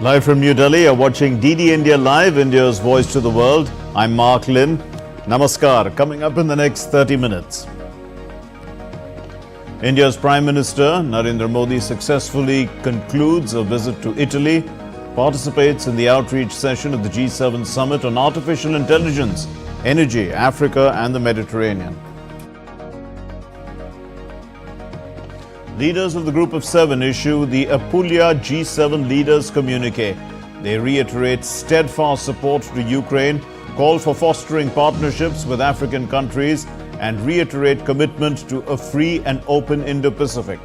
Live from New Delhi, you're watching DD India Live, India's voice to the world. I'm Mark Lynn. Namaskar. Coming up in the next 30 minutes. India's Prime Minister Narendra Modi successfully concludes a visit to Italy, participates in the outreach session of the G7 Summit on Artificial Intelligence, Energy, Africa and the Mediterranean. Leaders of the Group of Seven issue the Apulia G7 Leaders Communique. They reiterate steadfast support to Ukraine, call for fostering partnerships with African countries, and reiterate commitment to a free and open Indo-Pacific.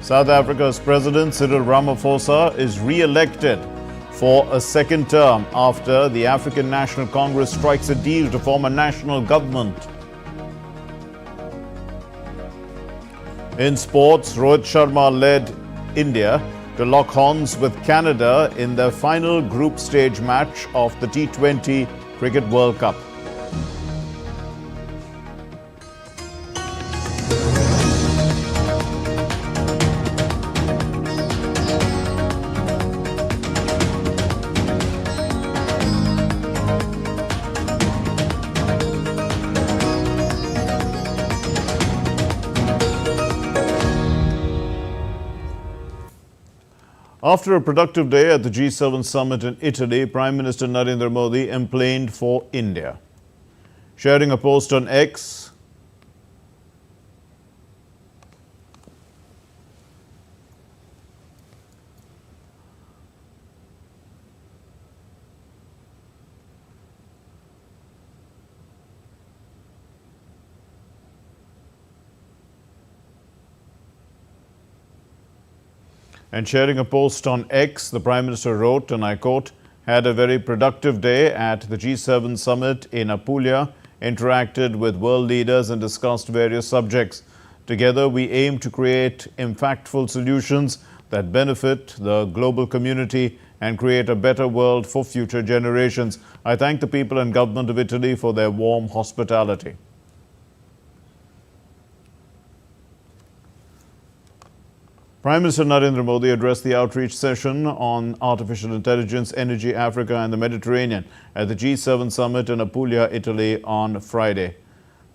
South Africa's President Cyril Ramaphosa is re-elected for a second term after the African National Congress strikes a deal to form a national government. In sports, Rohit Sharma led India to lock horns with Canada in their final group stage match of the T20 Cricket World Cup. After a productive day at the G7 summit in Italy, Prime Minister Narendra Modi emplaned for India. Sharing a post on X, the Prime Minister wrote, and I quote, "Had a very productive day at the G7 summit in Apulia, interacted with world leaders and discussed various subjects. Together, we aim to create impactful solutions that benefit the global community and create a better world for future generations. I thank the people and government of Italy for their warm hospitality." Prime Minister Narendra Modi addressed the outreach session on artificial intelligence, energy, Africa and the Mediterranean at the G7 summit in Apulia, Italy on Friday.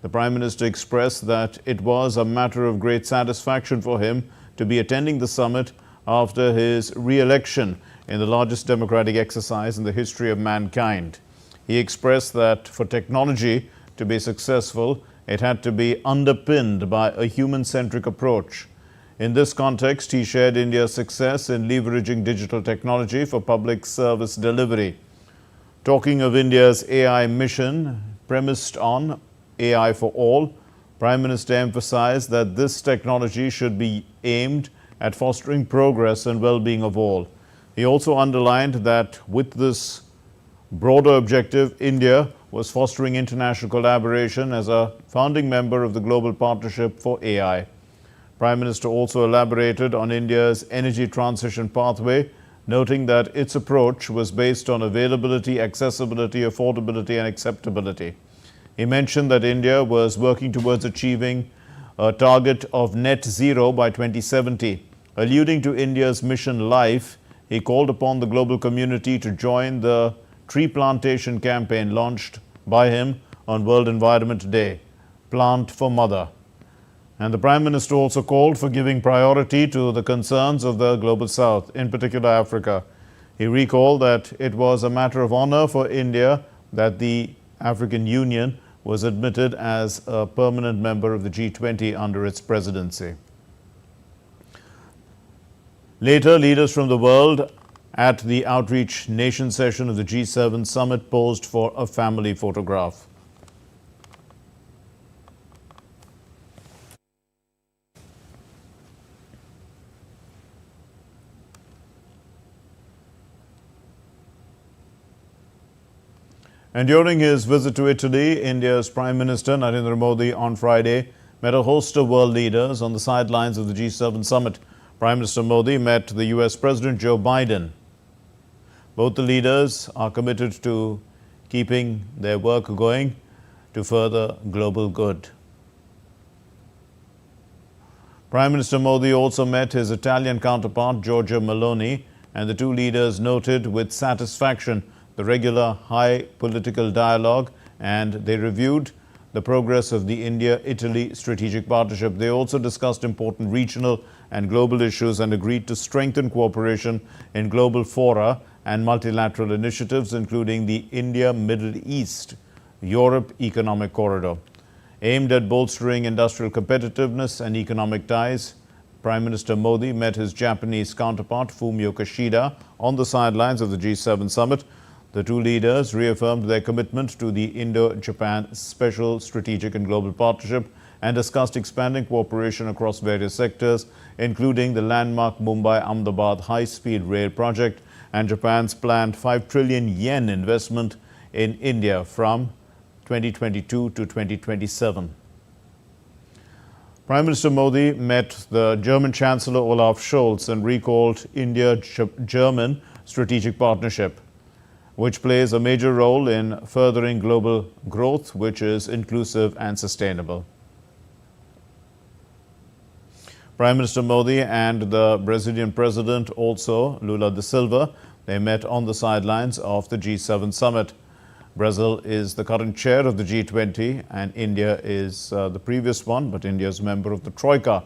The Prime Minister expressed that it was a matter of great satisfaction for him to be attending the summit after his re-election in the largest democratic exercise in the history of mankind. He expressed that for technology to be successful, it had to be underpinned by a human-centric approach. In this context, he shared India's success in leveraging digital technology for public service delivery. Talking of India's AI mission premised on AI for all, Prime Minister emphasized that this technology should be aimed at fostering progress and well-being of all. He also underlined that with this broader objective, India was fostering international collaboration as a founding member of the Global Partnership for AI. Prime Minister also elaborated on India's energy transition pathway, noting that its approach was based on availability, accessibility, affordability and acceptability. He mentioned that India was working towards achieving a target of net zero by 2070. Alluding to India's mission Life, he called upon the global community to join the tree plantation campaign launched by him on World Environment Day, Plant for Mother. And the Prime Minister also called for giving priority to the concerns of the Global South, in particular Africa. He recalled that it was a matter of honor for India that the African Union was admitted as a permanent member of the G20 under its presidency. Later, leaders from the world at the outreach nation session of the G7 summit posed for a family photograph. And during his visit to Italy, India's Prime Minister Narendra Modi on Friday met a host of world leaders on the sidelines of the G7 summit. Prime Minister Modi met the US President Joe Biden. Both the leaders are committed to keeping their work going to further global good. Prime Minister Modi also met his Italian counterpart Giorgia Meloni, and the two leaders noted with satisfaction the regular high political dialogue, and they reviewed the progress of the India-Italy strategic partnership. They also discussed important regional and global issues and agreed to strengthen cooperation in global fora and multilateral initiatives, including the India-Middle East-Europe Economic Corridor. Aimed at bolstering industrial competitiveness and economic ties, Prime Minister Modi met his Japanese counterpart Fumio Kishida on the sidelines of the G7 summit. The two leaders reaffirmed their commitment to the Indo-Japan Special Strategic and Global Partnership and discussed expanding cooperation across various sectors, including the landmark Mumbai-Ahmedabad high-speed rail project and Japan's planned 5 trillion yen investment in India from 2022 to 2027. Prime Minister Modi met the German Chancellor Olaf Scholz and recalled India-German strategic partnership, which plays a major role in furthering global growth, which is inclusive and sustainable. Prime Minister Modi and the Brazilian President also, Lula da Silva, they met on the sidelines of the G7 summit. Brazil is the current chair of the G20 and India is the previous one, but India is a member of the Troika.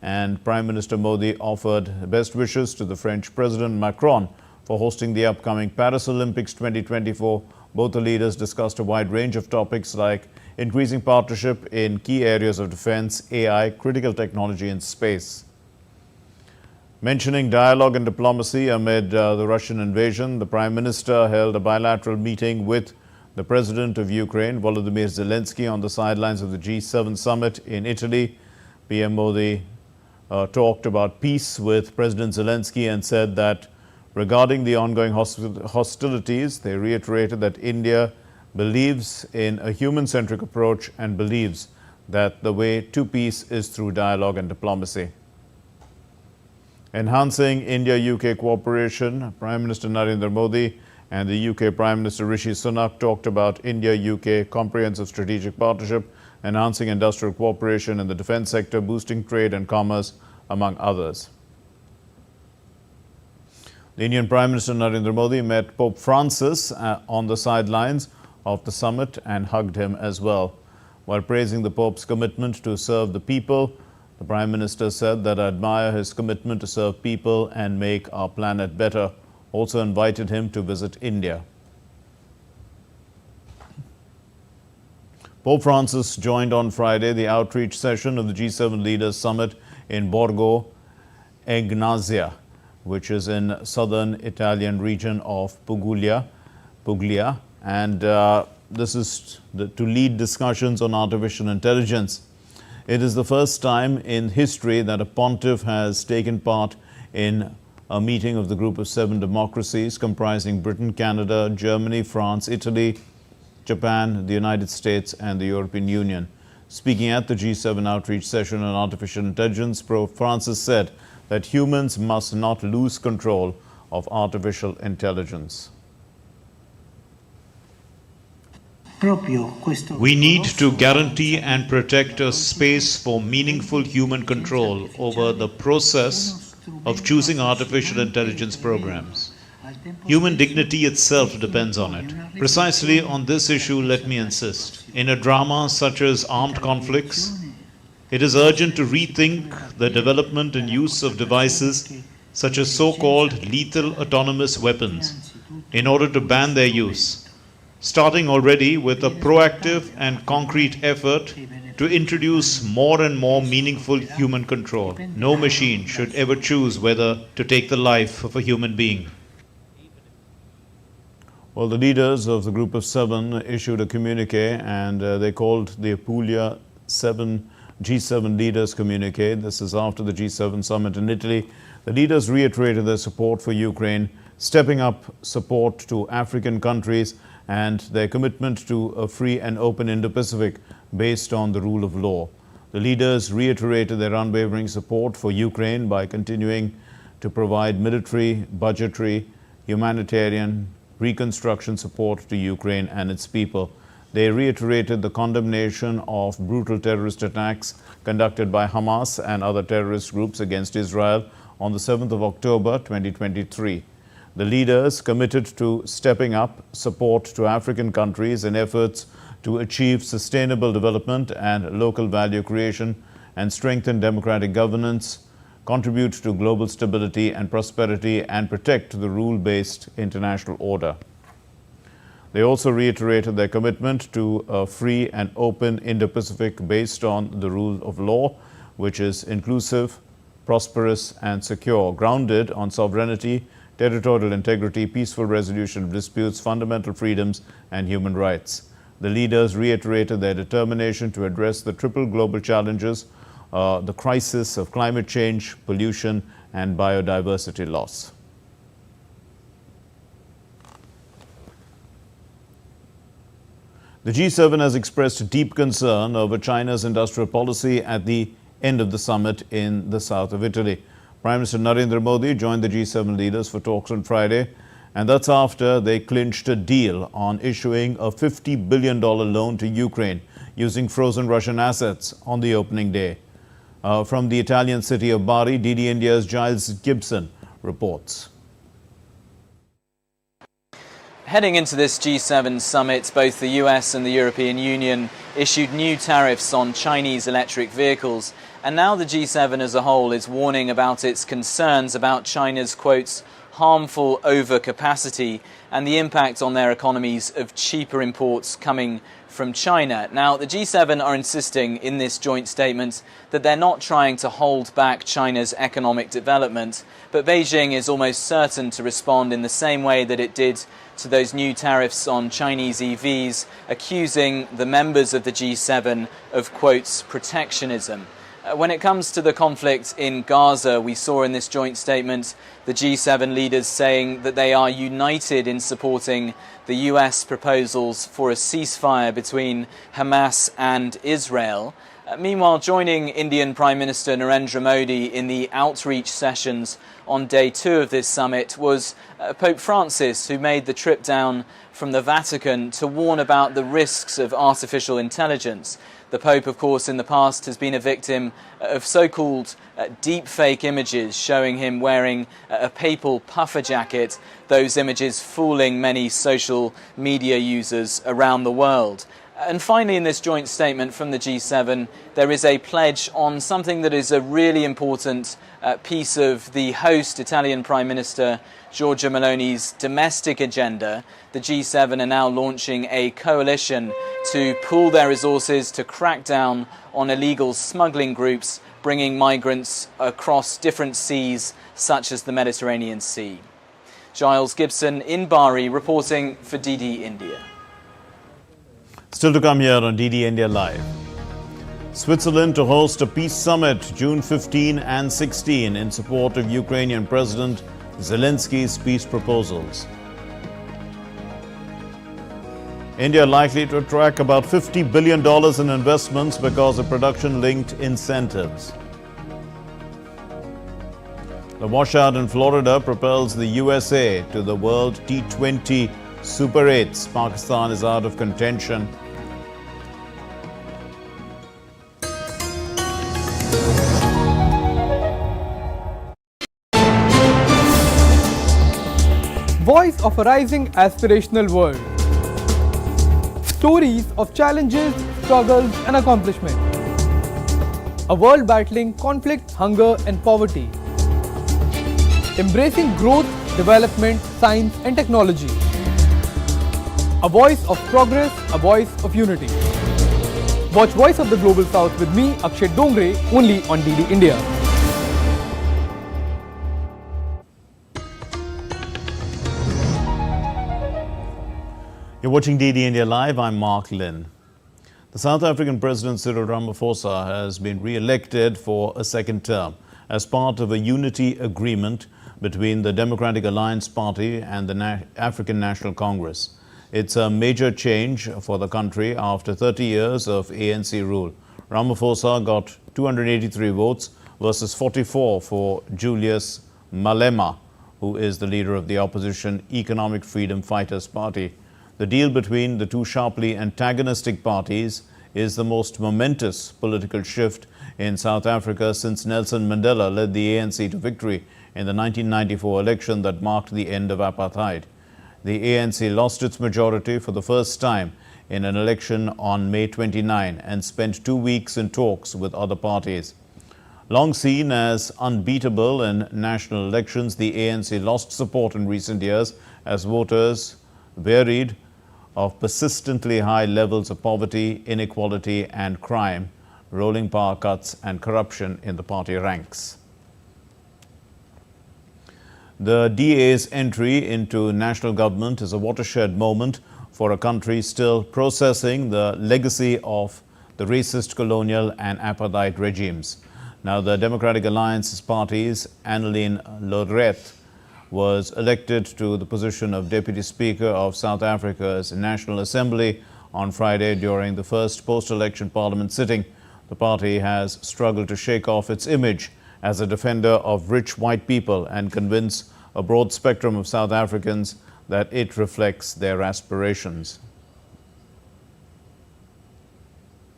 And Prime Minister Modi offered best wishes to the French President Macron for hosting the upcoming Paris Olympics 2024. Both the leaders discussed a wide range of topics like increasing partnership in key areas of defense, AI, critical technology and space. Mentioning dialogue and diplomacy amid the Russian invasion, the Prime Minister held a bilateral meeting with the President of Ukraine, Volodymyr Zelensky, on the sidelines of the G7 summit in Italy. PM Modi talked about peace with President Zelensky and said that regarding the ongoing hostilities, they reiterated that India believes in a human-centric approach and believes that the way to peace is through dialogue and diplomacy. Enhancing India-UK cooperation, Prime Minister Narendra Modi and the UK Prime Minister Rishi Sunak talked about India-UK comprehensive strategic partnership, enhancing industrial cooperation in the defense sector, boosting trade and commerce, among others. The Indian Prime Minister Narendra Modi met Pope Francis on the sidelines of the summit and hugged him as well. While praising the Pope's commitment to serve the people, the Prime Minister said that I admire his commitment to serve people and make our planet better. Also invited him to visit India. Pope Francis joined on Friday the outreach session of the G7 Leaders Summit in Borgo Egnazia, which is in southern Italian region of Puglia, and this is to lead discussions on artificial intelligence. It is the first time in history that a pontiff has taken part in a meeting of the Group of 7 democracies comprising Britain, Canada, Germany, France, Italy, Japan, the United States and the European Union. Speaking at the G7 outreach session on artificial intelligence, Pope Francis said that humans must not lose control of artificial intelligence. We need to guarantee and protect a space for meaningful human control over the process of choosing artificial intelligence programs. Human dignity itself depends on it. Precisely on this issue, let me insist. In a drama such as armed conflicts, it is urgent to rethink the development and use of devices such as so-called lethal autonomous weapons in order to ban their use, starting already with a proactive and concrete effort to introduce more and more meaningful human control. No machine should ever choose whether to take the life of a human being. Well, the leaders of the Group of 7 issued a communique and they called the Apulia G7 Leaders Communique. This is after the G7 summit in Italy. The leaders reiterated their support for Ukraine, stepping up support to African countries and their commitment to a free and open Indo-Pacific based on the rule of law. The leaders reiterated their unwavering support for Ukraine by continuing to provide military, budgetary, humanitarian, reconstruction support to Ukraine and its people. They reiterated the condemnation of brutal terrorist attacks conducted by Hamas and other terrorist groups against Israel on the 7th of October 2023. The leaders committed to stepping up support to African countries in efforts to achieve sustainable development and local value creation and strengthen democratic governance, contribute to global stability and prosperity, and protect the rule-based international order. They also reiterated their commitment to a free and open Indo-Pacific based on the rule of law, which is inclusive, prosperous, and secure, grounded on sovereignty, territorial integrity, peaceful resolution of disputes, fundamental freedoms, and human rights. The leaders reiterated their determination to address the triple global challenges, the crisis of climate change, pollution, and biodiversity loss. The G7 has expressed deep concern over China's industrial policy at the end of the summit in the south of Italy. Prime Minister Narendra Modi joined the G7 leaders for talks on Friday, and that's after they clinched a deal on issuing a $50 billion loan to Ukraine using frozen Russian assets on the opening day. From the Italian city of Bari, DD India's Giles Gibson reports. Heading into this G7 summit, both the US and the European Union issued new tariffs on Chinese electric vehicles, and now the G7 as a whole is warning about its concerns about China's, quotes, harmful overcapacity and the impact on their economies of cheaper imports coming from China. Now, the G7 are insisting in this joint statement that they're not trying to hold back China's economic development, but Beijing is almost certain to respond in the same way that it did to those new tariffs on Chinese EVs, accusing the members of the G7 of, quotes, protectionism. When it comes to the conflict in Gaza, we saw in this joint statement the G7 leaders saying that they are united in supporting the US proposals for a ceasefire between Hamas and Israel. Meanwhile, joining Indian Prime Minister Narendra Modi in the outreach sessions on day 2 of this summit was Pope Francis, who made the trip down from the Vatican to warn about the risks of artificial intelligence. The Pope, of course, in the past has been a victim of so-called deep-fake images showing him wearing a papal puffer jacket, those images fooling many social media users around the world. And finally, in this joint statement from the G7, there is a pledge on something that is a really important piece of the host Italian Prime Minister Giorgia Meloni's domestic agenda. The G7 are now launching a coalition to pool their resources to crack down on illegal smuggling groups bringing migrants across different seas, such as the Mediterranean Sea. Giles Gibson in Bari, reporting for DD India. Still to come here on DD India Live. Switzerland to host a peace summit June 15 and 16 in support of Ukrainian President Zelensky's peace proposals. India likely to attract about $50 billion in investments because of production-linked incentives. The washout in Florida propels the USA to the World T20 Super 8s. Pakistan is out of contention. Voice of a rising aspirational world. Stories of challenges, struggles and accomplishment. A world battling conflict, hunger and poverty. Embracing growth, development, science and technology. A voice of progress, a voice of unity. Watch Voice of the Global South with me, Akshay Dongre, only on DD India. You're watching DD India Live. I'm Mark Lynn. The South African President Cyril Ramaphosa has been re-elected for a second term as part of a unity agreement between the Democratic Alliance Party and the African National Congress. It's a major change for the country after 30 years of ANC rule. Ramaphosa got 283 votes versus 44 for Julius Malema, who is the leader of the opposition Economic Freedom Fighters Party. The deal between the two sharply antagonistic parties is the most momentous political shift in South Africa since Nelson Mandela led the ANC to victory in the 1994 election that marked the end of apartheid. The ANC lost its majority for the first time in an election on May 29 and spent 2 weeks in talks with other parties. Long seen as unbeatable in national elections, the ANC lost support in recent years as voters wearied of persistently high levels of poverty, inequality and crime, rolling power cuts and corruption in the party ranks. The DA's entry into national government is a watershed moment for a country still processing the legacy of the racist colonial and apartheid regimes. Now, the Democratic Alliance's party's Annelien Lodret was elected to the position of Deputy Speaker of South Africa's National Assembly on Friday during the first post-election parliament sitting. The party has struggled to shake off its image as a defender of rich white people and convince a broad spectrum of South Africans that it reflects their aspirations.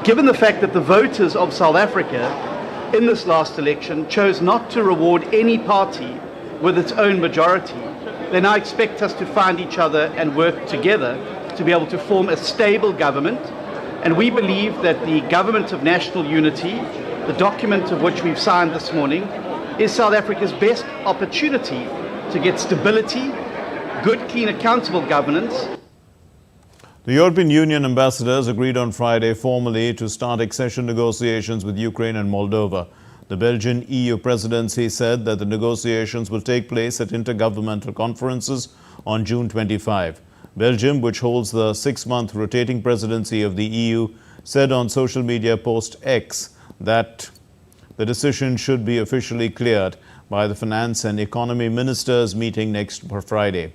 Given the fact that the voters of South Africa in this last election chose not to reward any party with its own majority, they now expect us to find each other and work together to be able to form a stable government. And we believe that the Government of National Unity, the document of which we've signed this morning, is South Africa's best opportunity to get stability, good, clean, accountable governance. The European Union ambassadors agreed on Friday formally to start accession negotiations with Ukraine and Moldova. The Belgian EU presidency said that the negotiations will take place at intergovernmental conferences on June 25. Belgium, which holds the 6-month rotating presidency of the EU, said on social media post X that the decision should be officially cleared by the Finance and Economy Ministers meeting next Friday.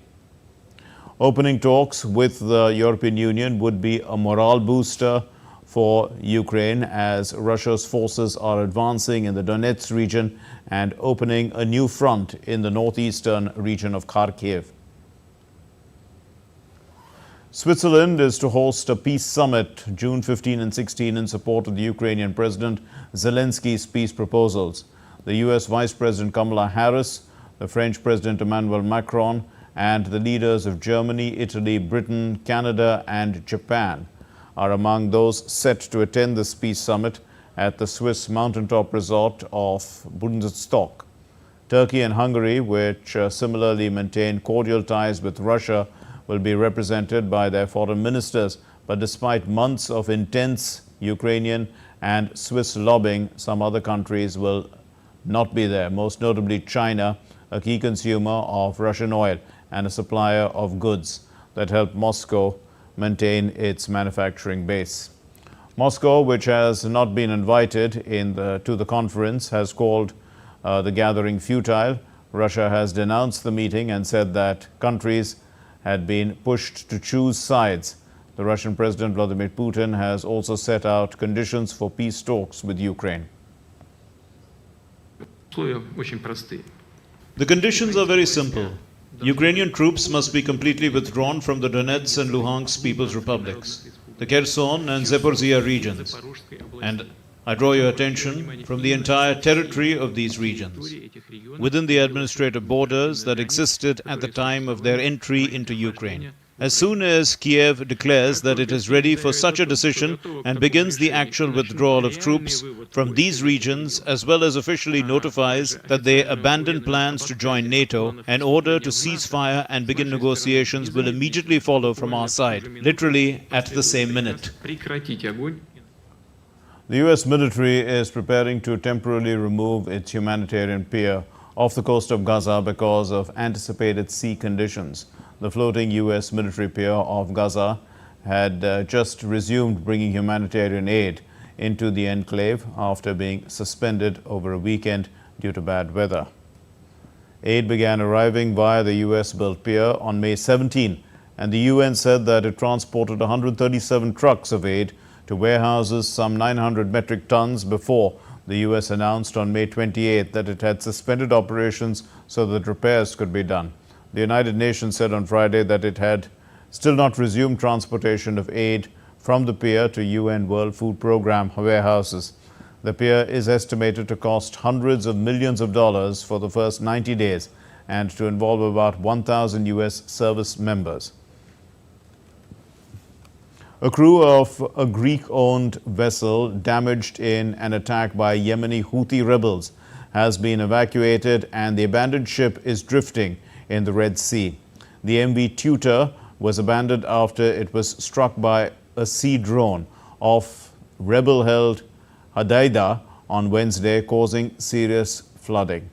Opening talks with the European Union would be a morale booster for Ukraine as Russia's forces are advancing in the Donetsk region and opening a new front in the northeastern region of Kharkiv. Switzerland is to host a peace summit June 15 and 16 in support of the Ukrainian President Zelensky's peace proposals. The US Vice President Kamala Harris, the French President Emmanuel Macron, and the leaders of Germany, Italy, Britain, Canada and Japan are among those set to attend this peace summit at the Swiss mountaintop resort of Bundesstock. Turkey and Hungary, which similarly maintain cordial ties with Russia, will be represented by their foreign ministers. But despite months of intense Ukrainian and Swiss lobbying, some other countries will not be there, most notably China, a key consumer of Russian oil and a supplier of goods that help Moscow maintain its manufacturing base. Moscow, which has not been invited to the conference, has called the gathering futile. Russia has denounced the meeting and said that countries had been pushed to choose sides. The Russian President Vladimir Putin has also set out conditions for peace talks with Ukraine. The conditions are very simple. Ukrainian troops must be completely withdrawn from the Donetsk and Luhansk People's Republics, the Kherson and Zaporizhia regions, and I draw your attention from the entire territory of these regions, within the administrative borders that existed at the time of their entry into Ukraine. As soon as Kiev declares that it is ready for such a decision and begins the actual withdrawal of troops from these regions, as well as officially notifies that they abandon plans to join NATO, an order to cease fire and begin negotiations will immediately follow from our side, literally at the same minute. The U.S. military is preparing to temporarily remove its humanitarian pier off the coast of Gaza because of anticipated sea conditions. The floating U.S. military pier off Gaza had just resumed bringing humanitarian aid into the enclave after being suspended over a weekend due to bad weather. Aid began arriving via the U.S.-built pier on May 17, and the UN said that it transported 137 trucks of aid to warehouses some 900 metric tons before the U.S. announced on May 28 that it had suspended operations so that repairs could be done. The United Nations said on Friday that it had still not resumed transportation of aid from the pier to UN World Food Programme warehouses. The pier is estimated to cost hundreds of millions of dollars for the first 90 days and to involve about 1,000 US service members. A crew of a Greek-owned vessel damaged in an attack by Yemeni Houthi rebels has been evacuated and the abandoned ship is drifting in the Red Sea. The MV Tutor was abandoned after it was struck by a sea drone off rebel-held Hadaidah on Wednesday, causing serious flooding.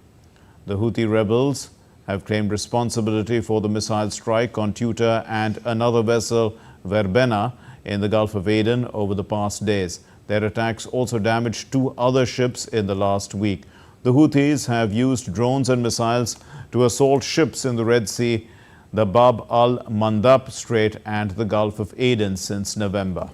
The Houthi rebels have claimed responsibility for the missile strike on Tutor and another vessel, Verbena, in the Gulf of Aden over the past days. Their attacks also damaged 2 other ships in the last week. The Houthis have used drones and missiles to assault ships in the Red Sea, the Bab al-Mandab Strait and the Gulf of Aden since November.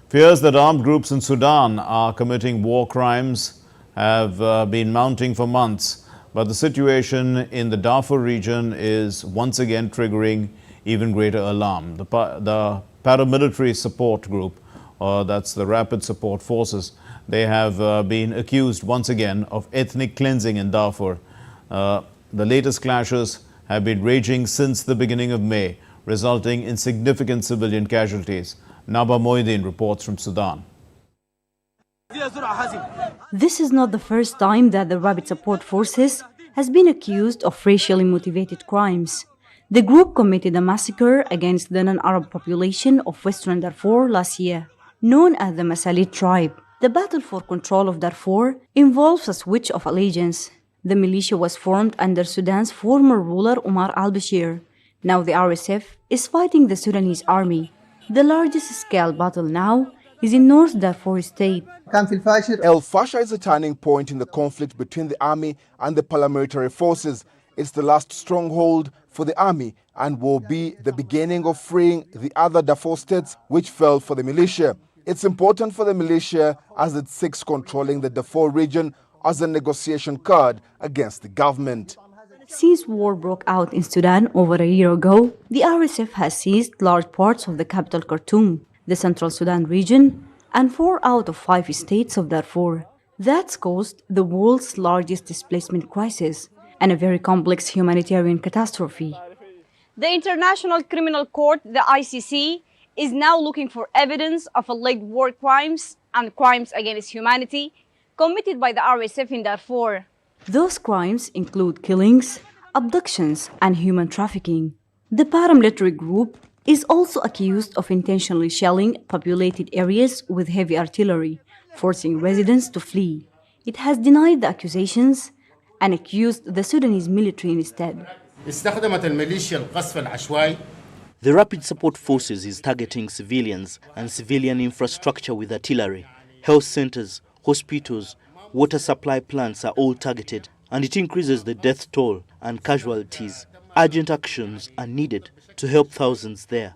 Fears that armed groups in Sudan are committing war crimes have been mounting for months. But the situation in the Darfur region is once again triggering even greater alarm. The paramilitary support group, that's the Rapid Support Forces, they have been accused once again of ethnic cleansing in Darfur. The latest clashes have been raging since the beginning of May, resulting in significant civilian casualties. Naba Moideen reports from Sudan. This is not the first time that the Rapid Support Forces has been accused of racially motivated crimes. The group committed a massacre against the non-Arab population of Western Darfur last year, known as the Masalit tribe. The battle for control of Darfur involves a switch of allegiance. The militia was formed under Sudan's former ruler Omar al-Bashir. Now the RSF is fighting the Sudanese army. The largest scale battle now is in North Darfur state. El Fasher is a turning point in the conflict between the army and the paramilitary forces. It's the last stronghold for the army and will be the beginning of freeing the other Darfur states which fell for the militia. It's important for the militia as it seeks controlling the Darfur region as a negotiation card against the government. Since war broke out in Sudan over a year ago, the RSF has seized large parts of the capital Khartoum, the Central Sudan region, and 4 out of 5 states of Darfur. That's caused the world's largest displacement crisis and a very complex humanitarian catastrophe. The International Criminal Court, the ICC, is now looking for evidence of alleged war crimes and crimes against humanity committed by the RSF in Darfur. Those crimes include killings, abductions, and human trafficking. The paramilitary group is also accused of intentionally shelling populated areas with heavy artillery, forcing residents to flee. It has denied the accusations and accused the Sudanese military instead. The Rapid Support Forces is targeting civilians and civilian infrastructure with artillery. Health centers, hospitals, water supply plants are all targeted, and it increases the death toll and casualties. Urgent actions are needed to help thousands there.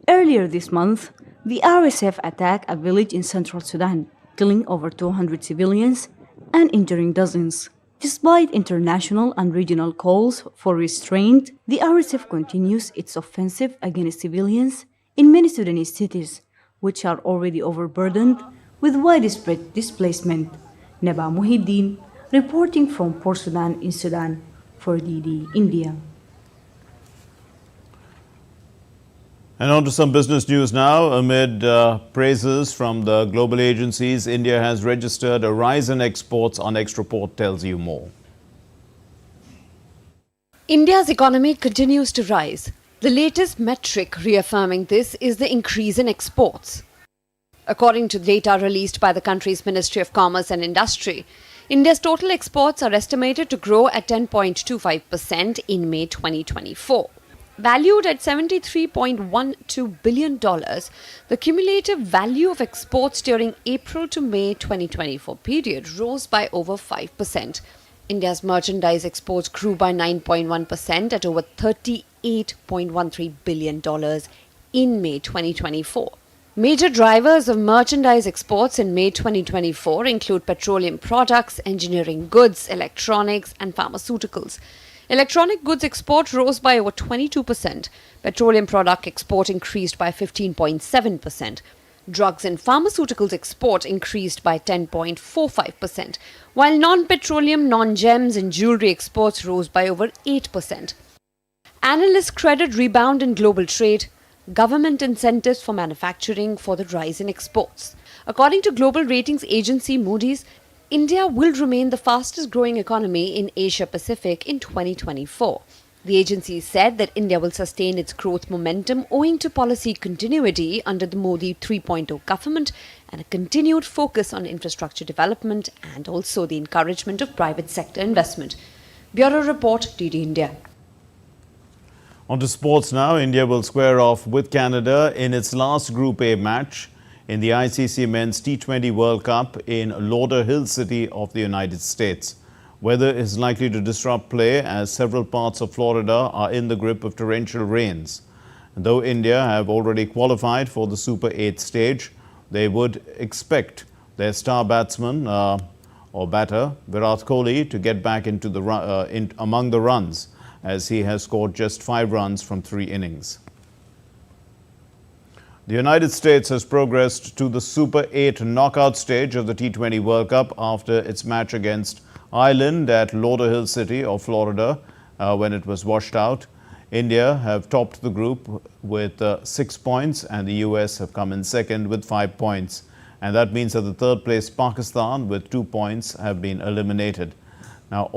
Earlier this month, the RSF attacked a village in central Sudan, killing over 200 civilians and injuring dozens. Despite international and regional calls for restraint, the RSF continues its offensive against civilians in many Sudanese cities, which are already overburdened with widespread displacement. Naba Moideen, reporting from Port Sudan in Sudan for DD India. And on to some business news now. Amid praises from the global agencies, India has registered a rise in exports. Our next report tells you more. India's economy continues to rise. The latest metric reaffirming this is the increase in exports. According to data released by the country's Ministry of Commerce and Industry, India's total exports are estimated to grow at 10.25% in May 2024. Valued at $73.12 billion, the cumulative value of exports during April to May 2024 period rose by over 5%. India's merchandise exports grew by 9.1% at over $38.13 billion in May 2024. Major drivers of merchandise exports in May 2024 include petroleum products, engineering goods, electronics, and pharmaceuticals. Electronic goods export rose by over 22%. Petroleum product export increased by 15.7%. Drugs and pharmaceuticals export increased by 10.45%, while non-petroleum, non-gems and jewelry exports rose by over 8%. Analysts credit rebound in global trade, government incentives for manufacturing for the rise in exports. According to global ratings agency Moody's, India will remain the fastest growing economy in Asia Pacific in 2024. The agency said that India will sustain its growth momentum owing to policy continuity under the Modi 3.0 government and a continued focus on infrastructure development and also the encouragement of private sector investment. Bureau Report, DD India. On to sports now. India will square off with Canada in its last Group A match in the ICC Men's T20 World Cup in Lauderhill City of the United States. Weather is likely to disrupt play as several parts of Florida are in the grip of torrential rains. And though India have already qualified for the Super 8 stage, they would expect their star batsman or batter Virat Kohli to get back into the among the runs, as he has scored just 5 runs from 3 innings. The United States has progressed to the Super 8 knockout stage of the T20 World Cup after its match against Ireland at Lauderhill City of Florida when it was washed out. India have topped the group with 6 points and the US have come in second with 5 points. And that means that the third place Pakistan with 2 points have been eliminated. Now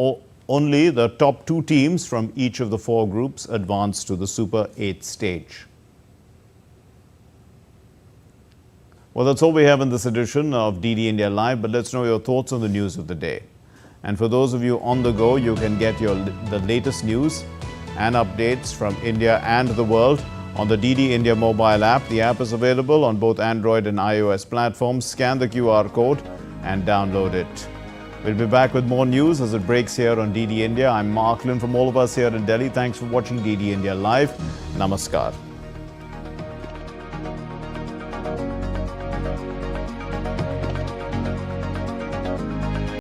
only the top 2 teams from each of the 4 groups advance to the Super 8 stage. Well, that's all we have in this edition of DD India Live, but let's know your thoughts on the news of the day. And for those of you on the go, you can get the latest news and updates from India and the world on the DD India mobile app. The app is available on both Android and iOS platforms. Scan the QR code and download it. We'll be back with more news as it breaks here on DD India. I'm Mark Lynn from all of us here in Delhi. Thanks for watching DD India Live. Namaskar.